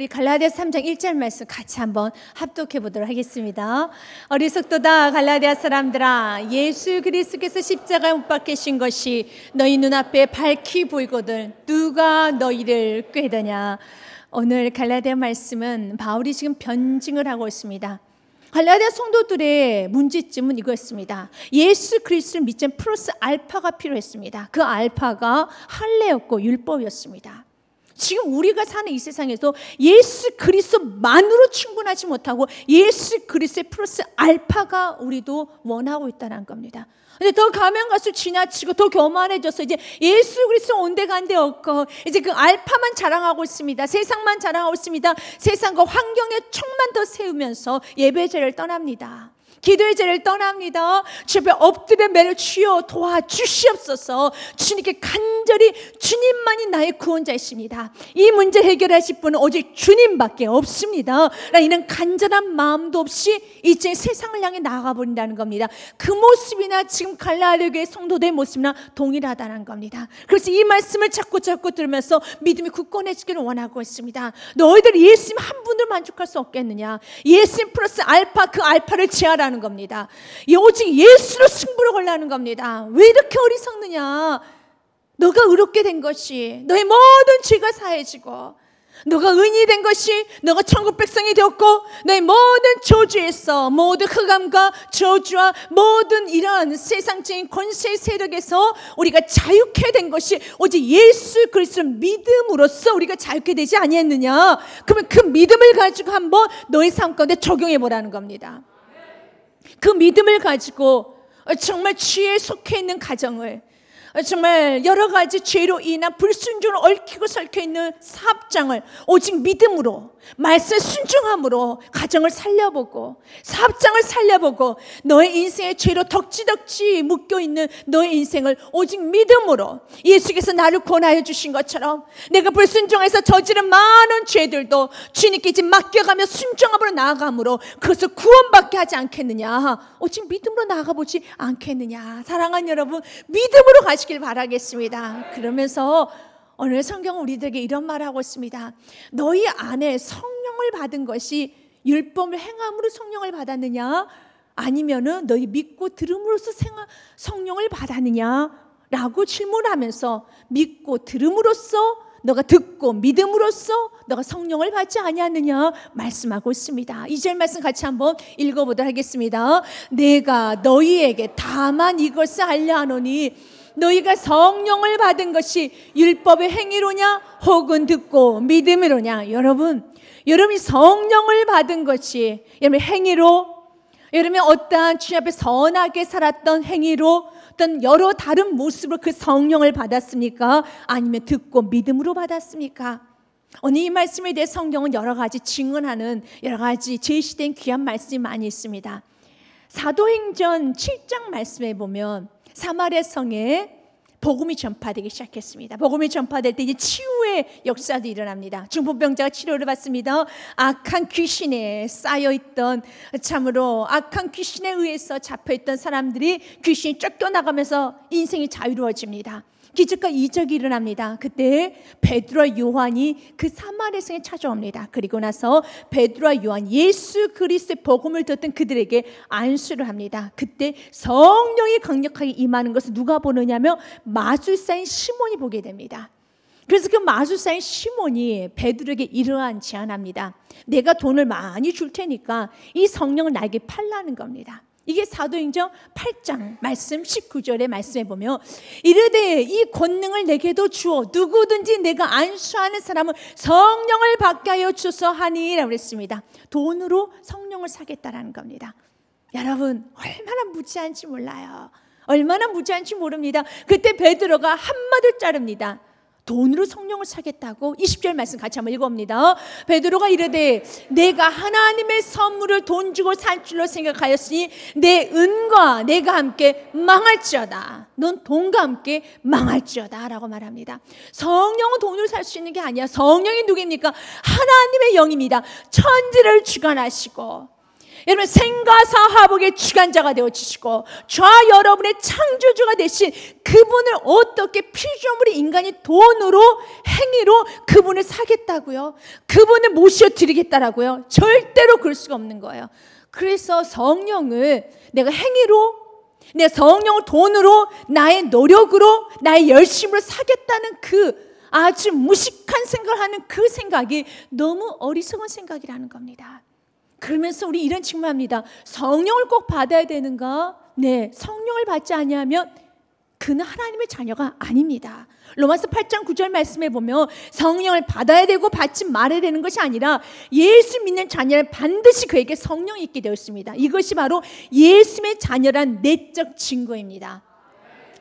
우리 갈라디아서 3장 1절 말씀 같이 한번 합독해 보도록 하겠습니다. 어리석도다 갈라디아 사람들아, 예수 그리스도께서 십자가에 못 박히신 것이 너희 눈앞에 밝히 보이거든 누가 너희를 꾀더냐. 오늘 갈라디아 말씀은 바울이 지금 변증을 하고 있습니다. 갈라디아 성도들의 문제점은 이거였습니다. 예수 그리스도를 믿지 않는 플러스 알파가 필요했습니다. 그 알파가 할례였고 율법이었습니다. 지금 우리가 사는 이 세상에서 예수 그리스도만으로 충분하지 못하고 예수 그리스도의 플러스 알파가 우리도 원하고 있다는 겁니다. 근데 더 가면 갈수록 지나치고 더 교만해져서 이제 예수 그리스도 온데간데 없고 이제 그 알파만 자랑하고 있습니다. 세상만 자랑하고 있습니다. 세상과 환경의 촉만 더 세우면서 예배 자리를 떠납니다. 기도의 자리를 떠납니다. 주 앞에 엎드려 매를 주여 도와주시옵소서. 주님께 간절히 주님만이 나의 구원자이십니다. 이 문제 해결하실 분은 오직 주님밖에 없습니다. 이런 간절한 마음도 없이 이제 세상을 향해 나아가버린다는 겁니다. 그 모습이나 지금 갈라디아 교회 성도들의 모습이나 동일하다는 겁니다. 그래서 이 말씀을 자꾸 들으면서 믿음이 굳건해지기를 원하고 있습니다. 너희들이 예수님 한 분을 만족할 수 없겠느냐. 예수님 플러스 알파, 그 알파를 제하라는 겁니다. 오직 예수로 승부를 걸라는 겁니다. 왜 이렇게 어리석느냐. 너가 의롭게 된 것이 너의 모든 죄가 사해지고 너가 의인이 된 것이 너가 천국 백성이 되었고 너의 모든 저주에서 모든 흑암과 저주와 모든 이런 세상적인 권세 세력에서 우리가 자유케 된 것이 오직 예수 그리스도를 믿음으로써 우리가 자유케 되지 아니했느냐. 그러면 그 믿음을 가지고 한번 너의 삶 가운데 적용해 보라는 겁니다. 그 믿음을 가지고 정말 죄에 속해 있는 가정을, 정말 여러 가지 죄로 인한 불순종을 얽히고 설켜 있는 사업장을 오직 믿음으로, 말씀에 순종함으로 가정을 살려보고 사업장을 살려보고 너의 인생의 죄로 덕지덕지 묶여있는 너의 인생을 오직 믿음으로 예수께서 나를 구원하여 주신 것처럼 내가 불순종해서 저지른 많은 죄들도 주님께 이제 맡겨가며 순종함으로 나아감으로 그것을 구원받게 하지 않겠느냐. 오직 믿음으로 나아가보지 않겠느냐. 사랑하는 여러분, 믿음으로 가시길 바라겠습니다. 그러면서 오늘 성경은 우리들에게 이런 말을 하고 있습니다. 너희 안에 성령을 받은 것이 율법을 행함으로 성령을 받았느냐, 아니면은 너희 믿고 들음으로써 성령을 받았느냐 라고 질문하면서 믿고 들음으로써, 너가 듣고 믿음으로써 너가 성령을 받지 아니하느냐 말씀하고 있습니다. 2절 말씀 같이 한번 읽어보도록 하겠습니다. 내가 너희에게 다만 이것을 알려 하노니 너희가 성령을 받은 것이 율법의 행위로냐 혹은 듣고 믿음이로냐. 여러분이 성령을 받은 것이 여러분 행위로, 여러분이 어떠한 주님 앞에 선하게 살았던 행위로, 어떤 여러 다른 모습으로 그 성령을 받았습니까? 아니면 듣고 믿음으로 받았습니까? 오늘 이 말씀에 대해 성경은 여러 가지 증언하는 여러 가지 제시된 귀한 말씀이 많이 있습니다. 사도행전 7장 말씀에 보면 사마리아 성에 복음이 전파되기 시작했습니다. 복음이 전파될 때 이제 치유의 역사도 일어납니다. 중풍병자가 치료를 받습니다. 악한 귀신에 쌓여있던, 참으로 악한 귀신에 의해서 잡혀있던 사람들이 귀신이 쫓겨나가면서 인생이 자유로워집니다. 기적과 이적이 일어납니다. 그때 베드로와 요한이 그 사마리아 성에 찾아옵니다. 그리고 나서 베드로와 요한, 예수 그리스도의 복음을 듣던 그들에게 안수를 합니다. 그때 성령이 강력하게 임하는 것을 누가 보느냐면 마술사인 시몬이 보게 됩니다. 그래서 그 마술사인 시몬이 베드로에게 이러한 제안합니다. 내가 돈을 많이 줄 테니까 이 성령을 나에게 팔라는 겁니다. 이게 사도행전 8장 말씀 19절의 말씀에 보면 이르되 이 권능을 내게도 주어 누구든지 내가 안수하는 사람은 성령을 받게 하여 주소서 하니라고 했습니다. 돈으로 성령을 사겠다라는 겁니다. 여러분, 얼마나 무지한지 몰라요. 얼마나 무지한지 모릅니다. 그때 베드로가 한마디를 자릅니다. 돈으로 성령을 사겠다고. 20절 말씀 같이 한번 읽어봅니다. 베드로가 이르되 내가 하나님의 선물을 돈 주고 살 줄로 생각하였으니 내 은과 내가 함께 망할지어다. 넌 돈과 함께 망할지어다 라고 말합니다. 성령은 돈으로 살 수 있는 게 아니야. 성령이 누구입니까? 하나님의 영입니다. 천지를 주관하시고 여러분 생과 사화복의 주관자가 되어주시고 저와 여러분의 창조주가 되신 그분을 어떻게 피조물의 인간이 돈으로 행위로 그분을 사겠다고요? 그분을 모셔드리겠다라고요? 절대로 그럴 수가 없는 거예요. 그래서 성령을 내가 행위로, 내 성령을 돈으로, 나의 노력으로, 나의 열심으로 사겠다는 그 아주 무식한 생각을 하는 그 생각이 너무 어리석은 생각이라는 겁니다. 그러면서 우리 이런 질문합니다. 성령을 꼭 받아야 되는가? 네, 성령을 받지 아니하면 그는 하나님의 자녀가 아닙니다. 로마서 8장 9절 말씀에 보면 성령을 받아야 되고 받지 말아야 되는 것이 아니라 예수 믿는 자녀는 반드시 그에게 성령이 있게 되었습니다. 이것이 바로 예수의 자녀란 내적 증거입니다.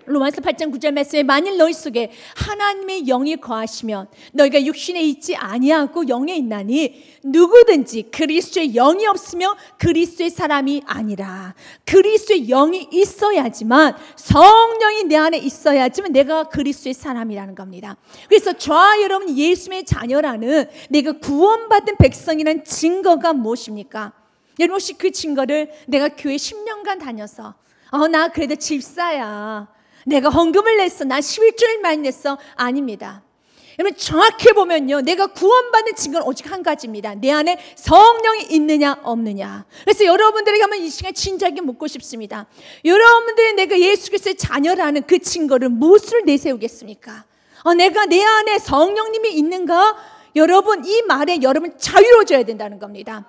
로마서 8장 9절 말씀에 만일 너희 속에 하나님의 영이 거하시면 너희가 육신에 있지 아니하고 영에 있나니 누구든지 그리스도의 영이 없으며 그리스도의 사람이 아니라. 그리스도의 영이 있어야지만, 성령이 내 안에 있어야지만 내가 그리스도의 사람이라는 겁니다. 그래서 저와 여러분 예수의 자녀라는, 내가 구원받은 백성이라는 증거가 무엇입니까? 여러분 혹시 그 증거를 내가 교회 10년간 다녀서 나 그래도 집사야, 내가 헌금을 냈어, 나 11조를 많이 냈어, 아닙니다. 여러분 정확히 보면요, 내가 구원받는 증거는 오직 한 가지입니다. 내 안에 성령이 있느냐 없느냐. 그래서 여러분들에게 한번 이 시간 진지하게 묻고 싶습니다. 여러분들이 내가 예수 그리스도의 자녀라는 그 증거를 무엇을 내세우겠습니까? 내가 내 안에 성령님이 있는가? 여러분 이 말에 여러분 자유로워져야 된다는 겁니다.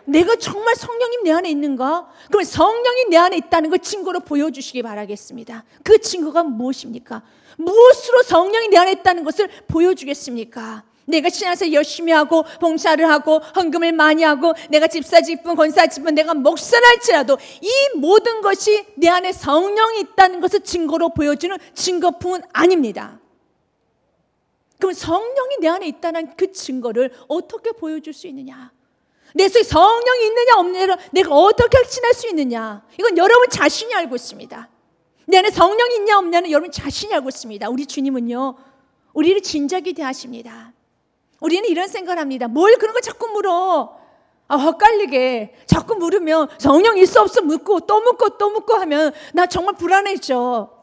내가 정말 성령님 내 안에 있는가? 그럼 성령이 내 안에 있다는 걸 증거로 보여주시기 바라겠습니다. 그 증거가 무엇입니까? 무엇으로 성령이 내 안에 있다는 것을 보여주겠습니까? 내가 신앙생활 열심히 하고 봉사를 하고 헌금을 많이 하고 내가 집사 직분, 권사 직분, 내가 목사를 할지라도 이 모든 것이 내 안에 성령이 있다는 것을 증거로 보여주는 증거품은 아닙니다. 그럼 성령이 내 안에 있다는 그 증거를 어떻게 보여줄 수 있느냐? 내 속에 성령이 있느냐 없느냐를 내가 어떻게 확신할 수 있느냐? 이건 여러분 자신이 알고 있습니다. 내 안에 성령이 있냐 없냐는 여러분 자신이 알고 있습니다. 우리 주님은요, 우리를 진작에 대하십니다. 우리는 이런 생각을 합니다. 뭘 그런 거 자꾸 물어? 헛갈리게 자꾸 물으면 성령 있어 없어 묻고 또 묻고 또 묻고 하면 나 정말 불안해져.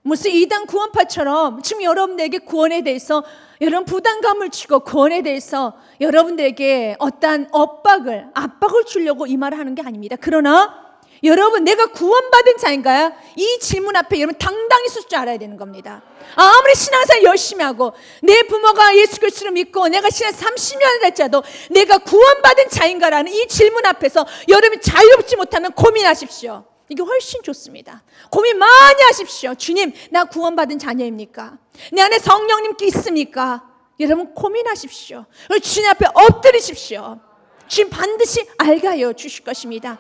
무슨 이단 구원파처럼 지금 여러분들에게 구원에 대해서 여러분 부담감을 주고 구원에 대해서 여러분들에게 어떤 압박을 주려고 이 말을 하는 게 아닙니다. 그러나 여러분 내가 구원받은 자인가요? 이 질문 앞에 여러분 당당히 설 줄 알아야 되는 겁니다. 아무리 신앙생활 열심히 하고 내 부모가 예수 그리스도를 믿고 내가 신앙 30년을 할지라도 내가 구원받은 자인가라는 이 질문 앞에서 여러분이 자유롭지 못하면 고민하십시오. 이게 훨씬 좋습니다. 고민 많이 하십시오. 주님, 나 구원받은 자녀입니까? 내 안에 성령님께 있습니까? 여러분 고민하십시오. 주님 앞에 엎드리십시오. 주님 반드시 알가요 주실 것입니다.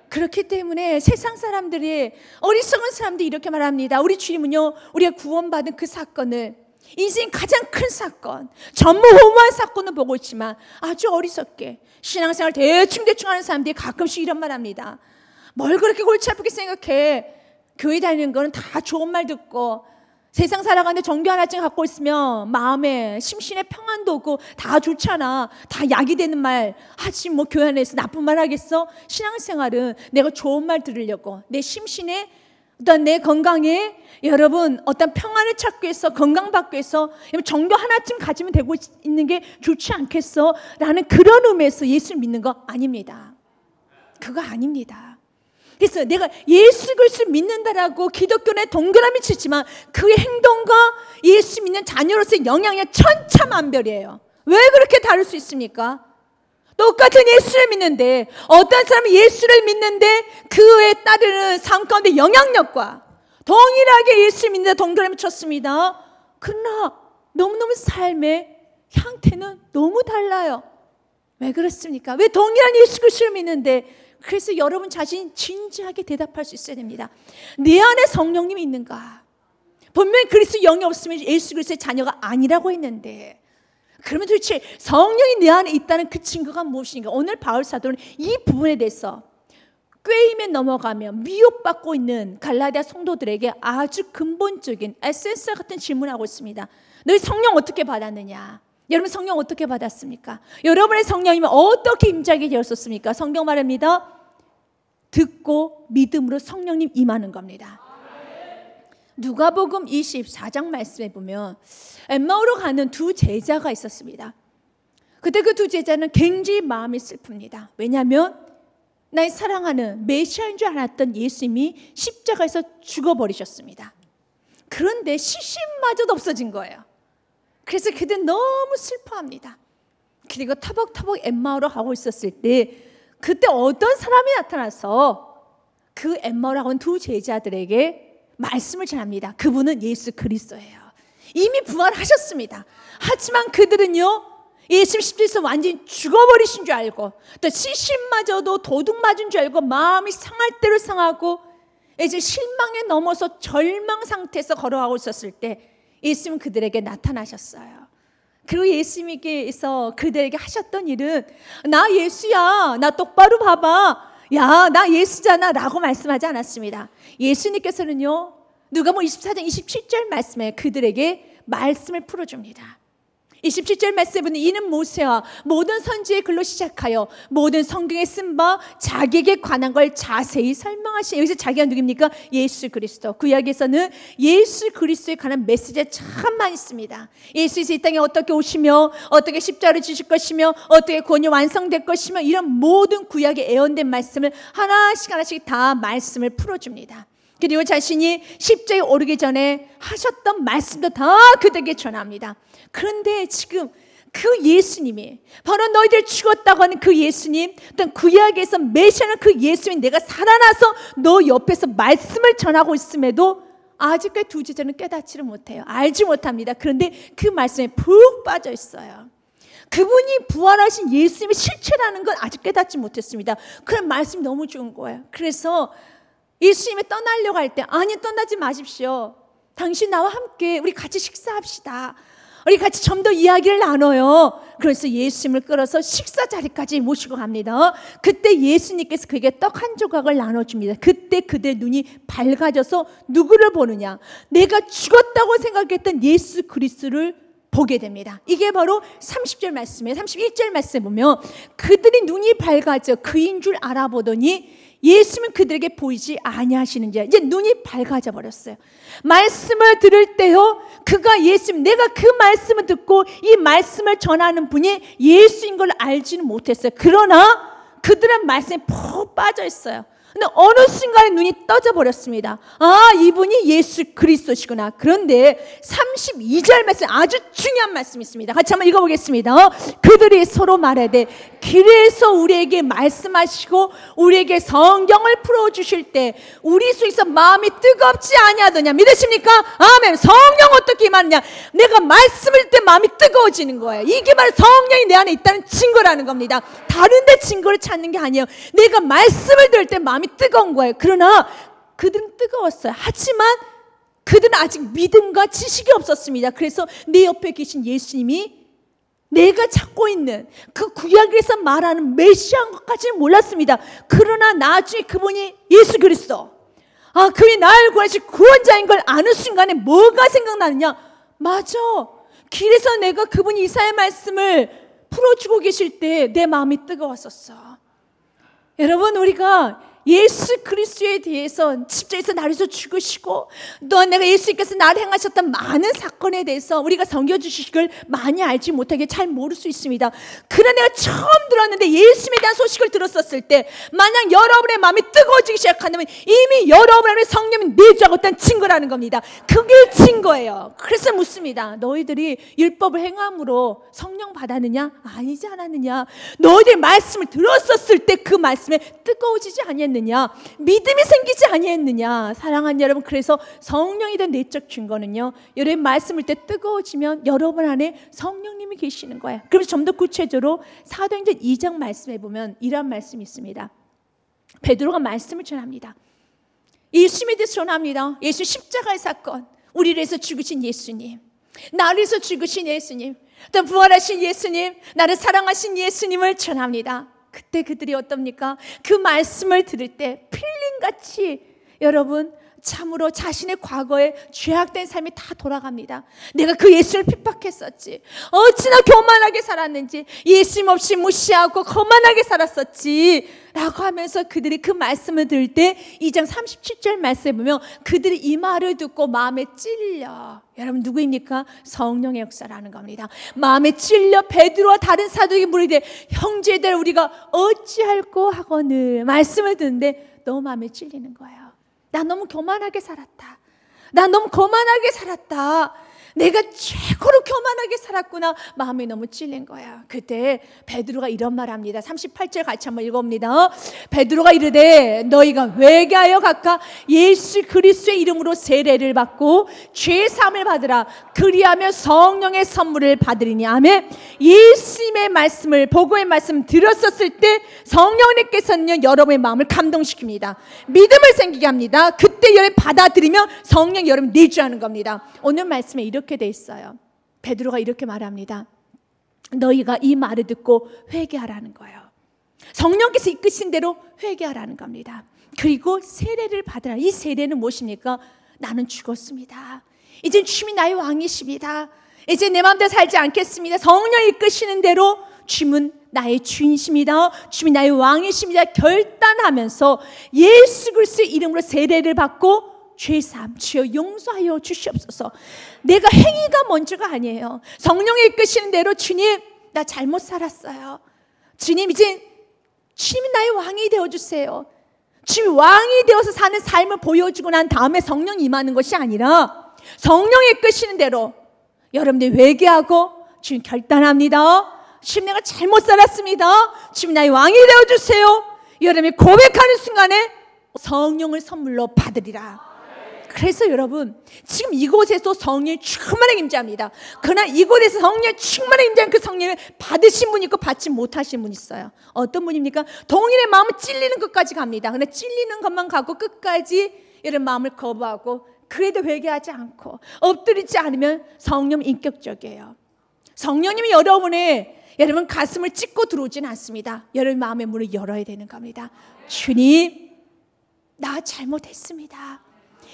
그렇기 때문에 세상 사람들이, 어리석은 사람들이 이렇게 말합니다. 우리 주님은요, 우리가 구원받은 그 사건을 인생 가장 큰 사건, 전무후무한 사건을 보고 있지만 아주 어리석게 신앙생활 대충 하는 사람들이 가끔씩 이런 말 합니다. 뭘 그렇게 골치 아프게 생각해? 교회 다니는 거는 다 좋은 말 듣고 세상 살아가는데 종교 하나쯤 갖고 있으면 마음에 심신의 평안도 오고 다 좋잖아. 다 약이 되는 말 하지 뭐 교회 안에서 나쁜 말 하겠어? 신앙생활은 내가 좋은 말 들으려고 내 심신에 어떤 내 건강에 여러분 어떤 평안을 찾기 위해서 건강받기 위해서 종교 하나쯤 가지면 되고 있는 게 좋지 않겠어? 라는 그런 의미에서 예수를 믿는 거 아닙니다. 그거 아닙니다. 그래서 내가 예수 그리스도를 믿는다라고 기독교 내 동그라미 치지만 그의 행동과 예수 믿는 자녀로서의 영향이 천차만별이에요. 왜 그렇게 다를 수 있습니까? 똑같은 예수를 믿는데 어떤 사람이 예수를 믿는데 그에 따르는 삶 가운데 영향력과 동일하게 예수를 믿는다 동그라미 쳤습니다. 그러나 너무너무 삶의 형태는 너무 달라요. 왜 그렇습니까? 왜 동일한 예수 그리스도를 믿는데? 그래서 여러분 자신 진지하게 대답할 수 있어야 됩니다. 내 안에 성령님이 있는가? 분명히 그리스도 영이 없으면 예수 그리스도의 자녀가 아니라고 했는데, 그러면 도대체 성령이 내 안에 있다는 그 증거가 무엇인가? 오늘 바울 사도는 이 부분에 대해서 꾀임에 넘어가며 미혹받고 있는 갈라디아 성도들에게 아주 근본적인 에센스 같은 질문을 하고 있습니다. 너희 성령 어떻게 받았느냐? 여러분 성령 어떻게 받았습니까? 여러분의 성령이면 어떻게 임재하게 되었었습니까? 성경 말합니다. 듣고 믿음으로 성령님 임하는 겁니다. 누가복음 24장 말씀에 보면 엠마오로 가는 두 제자가 있었습니다. 그때 그 두 제자는 굉장히 마음이 슬픕니다. 왜냐하면 나의 사랑하는 메시아인 줄 알았던 예수님이 십자가에서 죽어버리셨습니다. 그런데 시신마저도 없어진 거예요. 그래서 그들 너무 슬퍼합니다. 그리고 터벅터벅 엠마오로 가고 있었을 때 그때 어떤 사람이 나타나서 그 엠마오로 가는 두 제자들에게 말씀을 전합니다. 그분은 예수 그리스도예요. 이미 부활하셨습니다. 하지만 그들은요, 예수님 십자가에서 완전히 죽어버리신 줄 알고 또 시신마저도 도둑 맞은 줄 알고 마음이 상할 대로 상하고 이제 실망에 넘어서 절망 상태에서 걸어가고 있었을 때 예수님은 그들에게 나타나셨어요. 그리고 예수님께서 그들에게 하셨던 일은 나 예수야, 나 똑바로 봐봐, 야, 나 예수잖아 라고 말씀하지 않았습니다. 예수님께서는요, 누가복음 24장 27절 말씀에 그들에게 말씀을 풀어줍니다. 27절 말씀에 보면 이는 모세와 모든 선지의 글로 시작하여 모든 성경에 쓴 바 자기에게 관한 걸 자세히 설명하신, 여기서 자기가 누굽니까? 예수 그리스도. 구약에서는 예수 그리스도에 관한 메시지가 참 많이 있습니다. 예수께서 이 땅에 어떻게 오시며 어떻게 십자가를 지실 것이며 어떻게 구원이 완성될 것이며 이런 모든 구약에 예언된 말씀을 하나씩 하나씩 다 말씀을 풀어줍니다. 그리고 자신이 십자가에 오르기 전에 하셨던 말씀도 다 그들에게 전합니다. 그런데 지금 그 예수님이 바로 너희들 죽었다고 하는 그 예수님, 어떤 구약에서 메시아는 그 예수님, 내가 살아나서 너 옆에서 말씀을 전하고 있음에도 아직까지 두 제자는 깨닫지를 못해요. 알지 못합니다. 그런데 그 말씀에 푹 빠져 있어요. 그분이 부활하신 예수님의 실체라는 건 아직 깨닫지 못했습니다. 그런 말씀이 너무 좋은 거예요. 그래서 예수님이 떠나려고 할 때, 아니 떠나지 마십시오. 당신 나와 함께 우리 같이 식사합시다. 우리 같이 좀 더 이야기를 나눠요. 그래서 예수님을 끌어서 식사 자리까지 모시고 갑니다. 그때 예수님께서 그에게 떡 한 조각을 나눠줍니다. 그때 그들의 눈이 밝아져서 누구를 보느냐? 내가 죽었다고 생각했던 예수 그리스도를 보게 됩니다. 이게 바로 30절 말씀이에요. 31절 말씀에 보면 그들이 눈이 밝아져 그인 줄 알아보더니 예수님은 그들에게 보이지 아니하시는지, 이제 눈이 밝아져 버렸어요. 말씀을 들을 때요, 그가 예수님, 내가 그 말씀을 듣고 이 말씀을 전하는 분이 예수인 걸 알지는 못했어요. 그러나 그들은 말씀에 푹 빠져 있어요. 근데 어느 순간에 눈이 떠져 버렸습니다. 아, 이분이 예수 그리스도시구나. 그런데 32절 말씀, 아주 중요한 말씀이 있습니다. 같이 한번 읽어보겠습니다. 그들이 서로 말하되 길에서 우리에게 말씀하시고 우리에게 성경을 풀어주실 때 우리 속에서 마음이 뜨겁지 아니하더냐. 믿으십니까? 아멘. 성령 어떻게 임하느냐? 내가 말씀을 들 때 마음이 뜨거워지는 거예요. 이게 바로 성령이 내 안에 있다는 증거라는 겁니다. 다른 데 증거를 찾는 게 아니에요. 내가 말씀을 들을 때 마음이 뜨거운 거예요. 그러나 그들은 뜨거웠어요. 하지만 그들은 아직 믿음과 지식이 없었습니다. 그래서 내 옆에 계신 예수님이 내가 찾고 있는 그 구약에서 말하는 메시아인 것까지는 몰랐습니다. 그러나 나중에 그분이 예수 그리스도, 아, 그분이 나를 구하실 구원자인 걸 아는 순간에 뭐가 생각나느냐? 맞아, 길에서 내가 그분이 이사야의 말씀을 풀어주고 계실 때 내 마음이 뜨거웠었어. 여러분, 우리가 예수 그리스도에 대해서 십자가에서 나를 위해서 죽으시고 또 내가 예수님께서 나를 행하셨던 많은 사건에 대해서 우리가 섬겨주시길 많이 알지 못하게 잘 모를 수 있습니다. 그러나 내가 처음 들었는데 예수님에 대한 소식을 들었었을 때 만약 여러분의 마음이 뜨거워지기 시작한다면 이미 여러분 안에 성령이 내주하고 있다는 증거라는 겁니다. 그게 증거예요. 그래서 묻습니다. 너희들이 율법을 행함으로 성령 받았느냐? 아니지 않았느냐? 너희들이 말씀을 들었었을 때 그 말씀에 뜨거워지지 아니했느냐? 믿음이 생기지 아니했느냐? 사랑하는 여러분, 그래서 성령에 대한 내적 증거는요, 여러분 말씀을 때 뜨거워지면 여러분 안에 성령님이 계시는 거예요. 그래서 좀 더 구체적으로 사도행전 2장 말씀에 보면 이런 말씀이 있습니다. 베드로가 말씀을 전합니다. 예수님에 대해서 전합니다. 예수 십자가의 사건, 우리를 위해서 죽으신 예수님, 나를 위해서 죽으신 예수님, 또 부활하신 예수님, 나를 사랑하신 예수님을 전합니다. 그때 그들이 어떻습니까? 그 말씀을 들을 때 필링같이 여러분 참으로 자신의 과거에 죄악된 삶이 다 돌아갑니다. 내가 그 예수를 핍박했었지, 어찌나 교만하게 살았는지, 예수님 없이 무시하고 거만하게 살았었지 라고 하면서 그들이 그 말씀을 들을 때 2장 37절 말씀에 보면 그들이 이 말을 듣고 마음에 찔려. 여러분 누구입니까? 성령의 역사라는 겁니다. 마음에 찔려 베드로와 다른 사도에게 물으되 형제들 우리가 어찌할꼬 하거늘 말씀을 듣는데 너무 마음에 찔리는 거예요. 나 너무 교만하게 살았다. 나 너무 거만하게 살았다. 내가 최고로 교만하게 살았구나. 마음이 너무 찔린 거야. 그때 베드로가 이런 말 합니다. 38절 같이 한번 읽어봅니다. 베드로가 이르되 너희가 회개하여 각각 예수 그리스도의 이름으로 세례를 받고 죄사함을 받으라. 그리하며 성령의 선물을 받으리니. 아멘. 예수님의 말씀을, 복음의 말씀 들었었을 때 성령님께서는 여러분의 마음을 감동시킵니다. 믿음을 생기게 합니다. 그때 여러분 받아들이면 성령 여러분 내주하는 겁니다. 오늘 말씀에 이렇게 돼 있어요. 베드로가 이렇게 말합니다. 너희가 이 말을 듣고 회개하라는 거예요. 성령께서 이끄신 대로 회개하라는 겁니다. 그리고 세례를 받으라. 이 세례는 무엇입니까? 나는 죽었습니다. 이제 주님이 나의 왕이십니다. 이제 내 마음대로 살지 않겠습니다. 성령이 이끄시는 대로 주님은 나의 주인이십니다. 주님이 나의 왕이십니다. 결단하면서 예수 그리스도의 이름으로 세례를 받고 죄사함, 주여 용서하여 주시옵소서. 내가 행위가 먼저가 아니에요. 성령이 이끄시는 대로 주님 나 잘못 살았어요. 주님 이제 주님이 나의 왕이 되어주세요. 주님이 왕이 되어서 사는 삶을 보여주고 난 다음에 성령이 임하는 것이 아니라 성령이 이끄시는 대로 여러분들이 회개하고 주님 결단합니다. 주님 내가 잘못 살았습니다. 주님 나의 왕이 되어주세요. 여러분이 고백하는 순간에 성령을 선물로 받으리라. 그래서 여러분 지금 이곳에서 성령이 충만하게 임재합니다. 그러나 이곳에서 성령이 충만하게 임재한 그 성령을 받으신 분이 있고 받지 못하신 분이 있어요. 어떤 분입니까? 동일의 마음은 찔리는 것까지 갑니다. 그러나 찔리는 것만 가고 끝까지 이런 마음을 거부하고 그래도 회개하지 않고 엎드리지 않으면 성령 인격적이에요. 성령님이 여러분 가슴을 찢고 들어오지는 않습니다. 여러분 마음의 문을 열어야 되는 겁니다. 주님 나 잘못했습니다.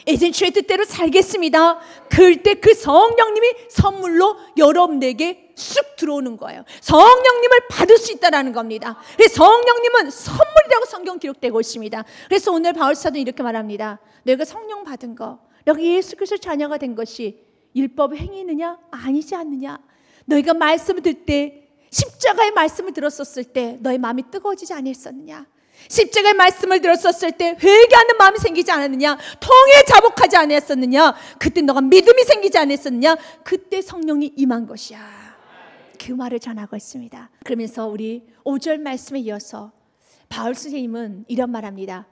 이젠 주의 뜻대로 살겠습니다. 그럴 때 그 성령님이 선물로 여러분에게 쑥 들어오는 거예요. 성령님을 받을 수 있다는 겁니다. 그래서 성령님은 선물이라고 성경 기록되고 있습니다. 그래서 오늘 바울사도는 이렇게 말합니다. 너희가 성령 받은 거, 너희가 예수 그리스도 자녀가 된 것이 율법의 행위느냐? 아니지 않느냐? 너희가 말씀을 들을 때 십자가의 말씀을 들었었을 때 너희 마음이 뜨거워지지 않았었느냐? 십자가의 말씀을 들었었을 때 회개하는 마음이 생기지 않았느냐? 통에 자복하지 않았었느냐? 그때 너가 믿음이 생기지 않았었느냐? 그때 성령이 임한 것이야. 그 말을 전하고 있습니다. 그러면서 우리 5절 말씀에 이어서 바울 선생님은 이런 말합니다.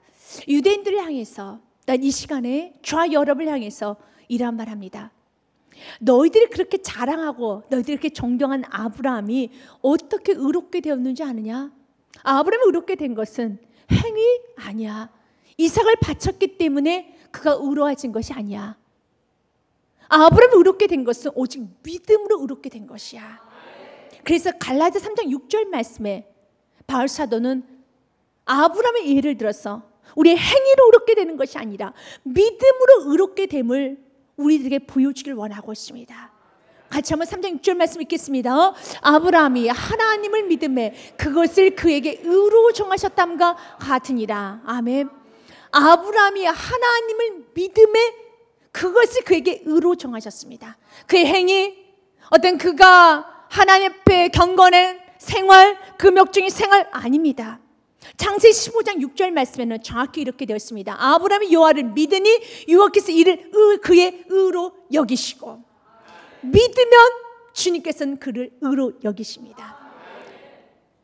유대인들을 향해서 난 이 시간에 저와 여러분을 향해서 이런 말합니다. 너희들이 그렇게 자랑하고 너희들이 그렇게 존경한 아브라함이 어떻게 의롭게 되었는지 아느냐? 아브라함이 의롭게 된 것은 행위 아니야. 이삭을 바쳤기 때문에 그가 의로워진 것이 아니야. 아브라함이 의롭게 된 것은 오직 믿음으로 의롭게 된 것이야. 그래서 갈라디아 3장 6절 말씀에 바울 사도는 아브라함의 예를 들어서 우리의 행위로 의롭게 되는 것이 아니라 믿음으로 의롭게 됨을 우리들에게 보여주길 원하고 있습니다. 같이 한번 3장 6절 말씀 읽겠습니다. 아브라함이 하나님을 믿음에 그것을 그에게 의로 정하셨담과 같으니라. 아멘. 아브라함이 하나님을 믿음에 그것을 그에게 의로 정하셨습니다. 그의 행위, 어떤 그가 하나님 앞에 경건한 생활, 금욕적인 생활 아닙니다. 창세기 15장 6절 말씀에는 정확히 이렇게 되어 있습니다. 아브라함이 여호와를 믿으니 여호와께서 이를 그의 의로 여기시고, 믿으면 주님께서는 그를 의로 여기십니다.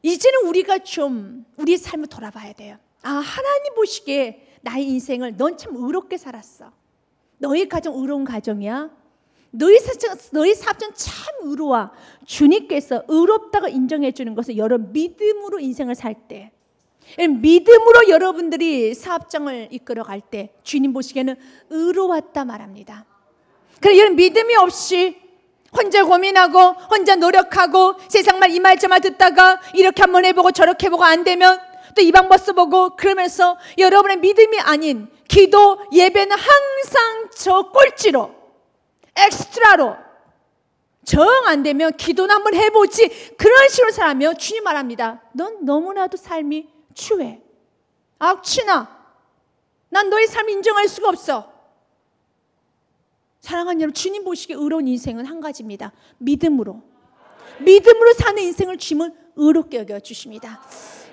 이제는 우리가 좀 우리의 삶을 돌아봐야 돼요. 하나님 보시기에 나의 인생을 넌 참 의롭게 살았어. 너의 가정 의로운 가정이야. 너의 사업은 참 의로워. 주님께서 의롭다고 인정해 주는 것은 여러분 믿음으로 인생을 살 때, 믿음으로 여러분들이 사업장을 이끌어 갈 때 주님 보시기에는 의로웠다 말합니다. 그래, 여러분 믿음이 없이 혼자 고민하고 혼자 노력하고 세상 말 이 말 저 말 듣다가 이렇게 한번 해보고 저렇게 해보고 안 되면 또 이 방법 써보고 그러면서 여러분의 믿음이 아닌 기도 예배는 항상 저 꼴찌로, 엑스트라로, 정 안 되면 기도는 한번 해보지, 그런 식으로 살면 주님 말합니다. 넌 너무나도 삶이 추해. 악취나. 난 너의 삶을 인정할 수가 없어. 사랑하는 여러분, 주님 보시기에 의로운 인생은 한 가지입니다. 믿음으로 사는 인생을 주님은 의롭게 여겨주십니다.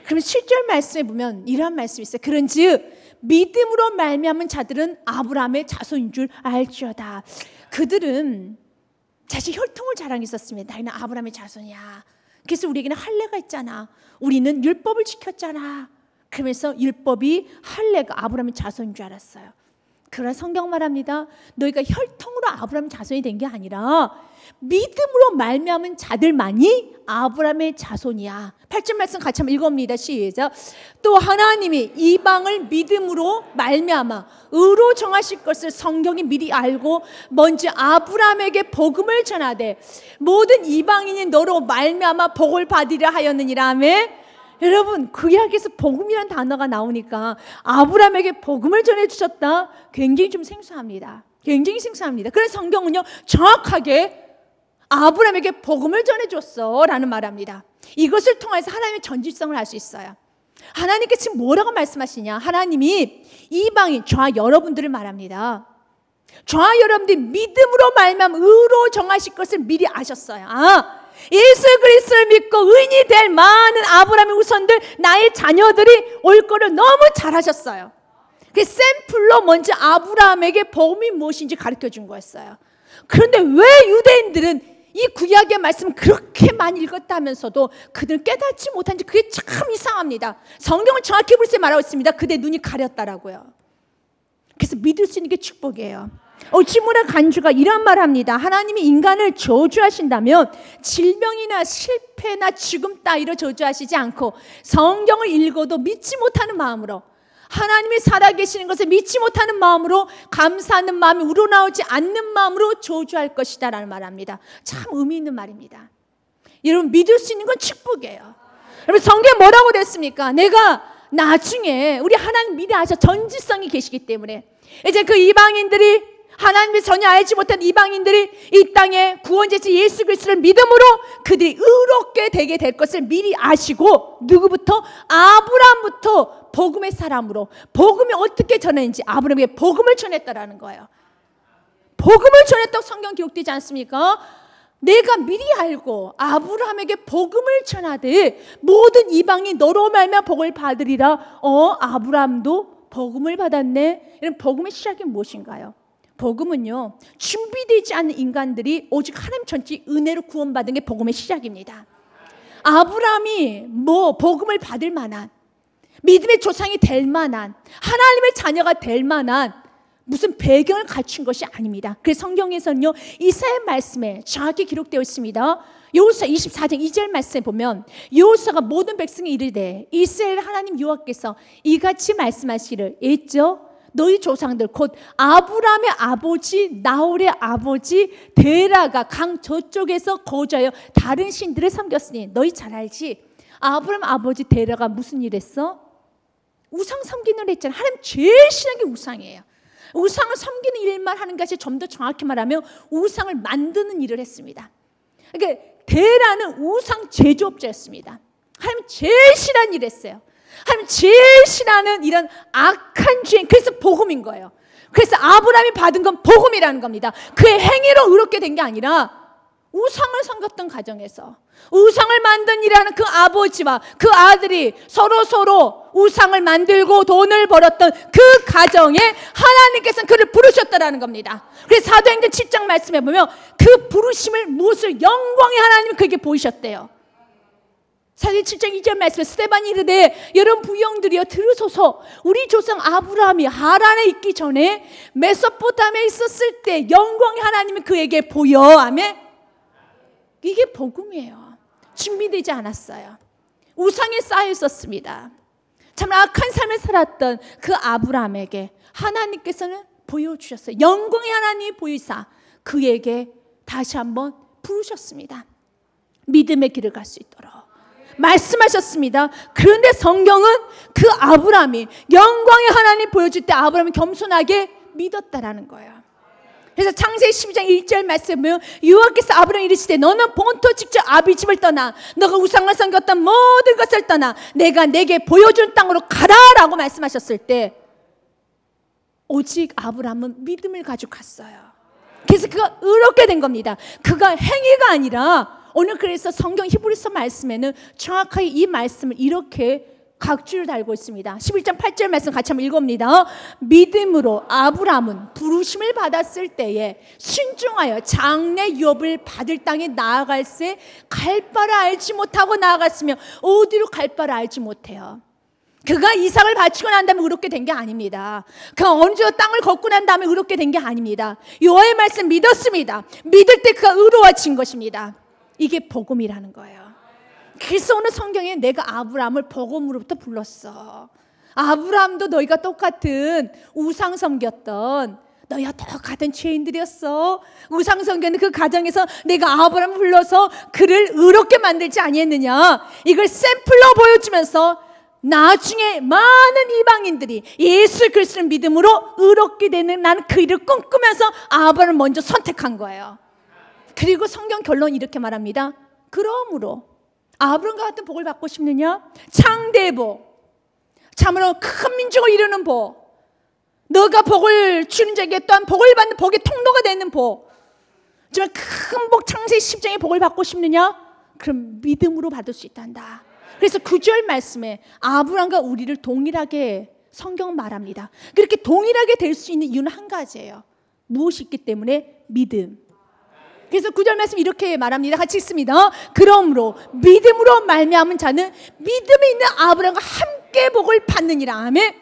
그럼 7절 말씀에 보면 이러한 말씀이 있어요. 그런즉 믿음으로 말미암은 자들은 아브라함의 자손인 줄 알지어다. 그들은 자식 혈통을 자랑했었습니다. 나는 아브라함의 자손이야. 그래서 우리에게는 할례가 있잖아. 우리는 율법을 지켰잖아. 그러면서 율법이 할례가 아브라함의 자손인 줄 알았어요. 그러나 성경 말합니다. 너희가 혈통으로 아브라함의 자손이 된 게 아니라 믿음으로 말미암은 자들만이 아브라함의 자손이야. 8절 말씀 같이 한번 읽어봅니다. 시작. 또 하나님이 이방을 믿음으로 말미암아 의로 정하실 것을 성경이 미리 알고 먼저 아브라함에게 복음을 전하되 모든 이방인이 너로 말미암아 복을 받으리라 하였느니라. 아멘. 여러분, 구약에서 복음이라는 단어가 나오니까 아브라함에게 복음을 전해주셨다. 굉장히 좀 생소합니다. 굉장히 생소합니다. 그래서 성경은요, 정확하게 아브라함에게 복음을 전해줬어 라는 말합니다. 이것을 통해서 하나님의 전지성을 알 수 있어요. 하나님께 지금 뭐라고 말씀하시냐? 하나님이 이방인, 저와 여러분들을 말합니다. 저와 여러분들이 믿음으로 말미암아 의로 정하실 것을 미리 아셨어요. 예수 그리스도를 믿고 의인이 될 많은 아브라함의 후손들, 나의 자녀들이 올 거를 너무 잘 아셨어요. 그 샘플로 먼저 아브라함에게 복음이 무엇인지 가르쳐 준 거였어요. 그런데 왜 유대인들은 이 구약의 말씀을 그렇게 많이 읽었다면서도 그들은 깨닫지 못한지, 그게 참 이상합니다. 성경을 정확히 볼때 말하고 있습니다. 그대 눈이 가렸다라고요. 그래서 믿을 수 있는 게 축복이에요. 지문의 간주가 이런 말합니다. 하나님이 인간을 저주하신다면 질병이나 실패나 죽음 따위로 저주하시지 않고 성경을 읽어도 믿지 못하는 마음으로, 하나님이 살아계시는 것을 믿지 못하는 마음으로, 감사하는 마음이 우러나오지 않는 마음으로 저주할 것이다 라는 말합니다. 참 의미 있는 말입니다. 여러분, 믿을 수 있는 건 축복이에요. 여러분, 성경에 뭐라고 됐습니까? 내가 나중에, 우리 하나님 미리 아셔, 전지성이 계시기 때문에 이제 그 이방인들이, 하나님을 전혀 알지 못한 이방인들이 이 땅에 구원자신 예수 그리스도를 믿음으로 그들이 의롭게 되게 될 것을 미리 아시고, 누구부터? 아브라함부터 복음의 사람으로, 복음이 어떻게 전했는지 아브라함에게 복음을 전했다라는 거예요. 복음을 전했다고 성경 기록되지 않습니까? 내가 미리 알고 아브라함에게 복음을 전하되 모든 이방이 너로 말미암아 복을 받으리라. 아브라함도 복음을 받았네. 이런 복음의 시작이 무엇인가요? 복음은요, 준비되지 않은 인간들이 오직 하나님 전체 은혜로 구원받은 게 복음의 시작입니다. 아브라함이 복음을 받을 만한, 믿음의 조상이 될 만한, 하나님의 자녀가 될 만한 무슨 배경을 갖춘 것이 아닙니다. 그래서 성경에서는요, 이사야 말씀에 정확히 기록되어 있습니다. 여호수아 24장 2절 말씀에 보면 여호수아가 모든 백성이 이르되 이스라엘 하나님 여호와께서 이같이 말씀하시기를, 있죠? 너희 조상들 곧 아브라함의 아버지 나홀의 아버지 데라가 강 저쪽에서 거주하여 다른 신들을 섬겼으니, 너희 잘 알지? 아브라함 아버지 데라가 무슨 일 했어? 우상 섬기는 일 했잖아. 하나님 제일 싫어하는 게 우상이에요. 우상을 섬기는 일만 하는 것이, 좀 더 정확히 말하면 우상을 만드는 일을 했습니다. 그러니까 데라는 우상 제조업자였습니다. 하나님 제일 싫어하는 일을 했어요. 하나님 제일 싫어하는 이런 악한 주행, 그래서 복음인 거예요. 그래서 아브라함이 받은 건 복음이라는 겁니다. 그의 행위로 의롭게 된 게 아니라 우상을 섬겼던 가정에서 우상을 만든 일하는 그 아버지와 그 아들이 서로 우상을 만들고 돈을 벌었던 그 가정에 하나님께서는 그를 부르셨다라는 겁니다. 그래서 사도행전 7장 말씀해 보면 그 부르심을, 무엇을, 영광의 하나님이 그에게 보이셨대요. 사도행전 7장 2절 말씀에 스데반이 이르되, 여러분 부형들이여 들으소서, 우리 조상 아브라함이 하란에 있기 전에 메소포타미아에 있었을 때 영광의 하나님이 그에게 보여. 아멘. 이게 복음이에요. 준비되지 않았어요. 우상에 쌓여 있었습니다. 참 악한 삶을 살았던 그 아브라함에게 하나님께서는 보여주셨어요. 영광의 하나님이 보이사 그에게 다시 한번 부르셨습니다. 믿음의 길을 갈 수 있도록, 말씀하셨습니다. 그런데 성경은 그 아브라함이 영광의 하나님 보여줄 때 아브라함이 겸손하게 믿었다라는 거예요. 그래서 창세기 12장 1절 말씀에 보면 여호와께서 아브라함에게 이르시되 너는 본토 직접 아비 집을 떠나 너가 우상을 섬겼던 모든 것을 떠나 내가 내게 보여준 땅으로 가라라고 말씀하셨을 때 오직 아브라함은 믿음을 가지고 갔어요. 그래서 그가 의롭게 된 겁니다. 그가 행위가 아니라 오늘 그래서 성경 히브리서 말씀에는 정확하게 이 말씀을 이렇게 각주를 달고 있습니다. 11장 8절 말씀 같이 한번 읽어봅니다. 믿음으로 아브라함은 부르심을 받았을 때에 순종하여 장래 유업을 받을 땅에 나아갈새 갈 바를 알지 못하고 나아갔으며 어디로 갈 바를 알지 못해요. 그가 이삭을 바치고 난 다음에 의롭게 된 게 아닙니다. 그가 어느 정도 땅을 걷고 난 다음에 의롭게 된 게 아닙니다. 여호와의 말씀 믿었습니다. 믿을 때 그가 의로워진 것입니다. 이게 복음이라는 거예요. 그래서 오늘 성경에 내가 아브라함을 복음으로부터 불렀어. 아브라함도 너희가 똑같은 우상 섬겼던 너희와 똑같은 죄인들이었어. 우상 섬기는 그 가정에서 내가 아브라함을 불러서 그를 의롭게 만들지 아니했느냐. 이걸 샘플로 보여주면서 나중에 많은 이방인들이 예수 그리스도를 믿음으로 의롭게 되는 나는 그 일을 꿈꾸면서 아브라함을 먼저 선택한 거예요. 그리고 성경 결론 이렇게 말합니다. 그러므로 아브라함과 같은 복을 받고 싶느냐? 창대의 복, 참으로 큰 민족을 이루는 복, 너가 복을 주는 자에게 또한 복을 받는 복의 통로가 되는 복, 정말 큰 복, 창세기 10장의 복을 받고 싶느냐? 그럼 믿음으로 받을 수 있단다. 그래서 9절 말씀에 아브라함과 우리를 동일하게 성경은 말합니다. 그렇게 동일하게 될 수 있는 이유는 한 가지예요. 무엇이 있기 때문에? 믿음. 그래서 9절 말씀 이렇게 말합니다. 같이 읽습니다. 그러므로 믿음으로 말미암은 자는 믿음이 있는 아브라함과 함께 복을 받느니라. 아멘.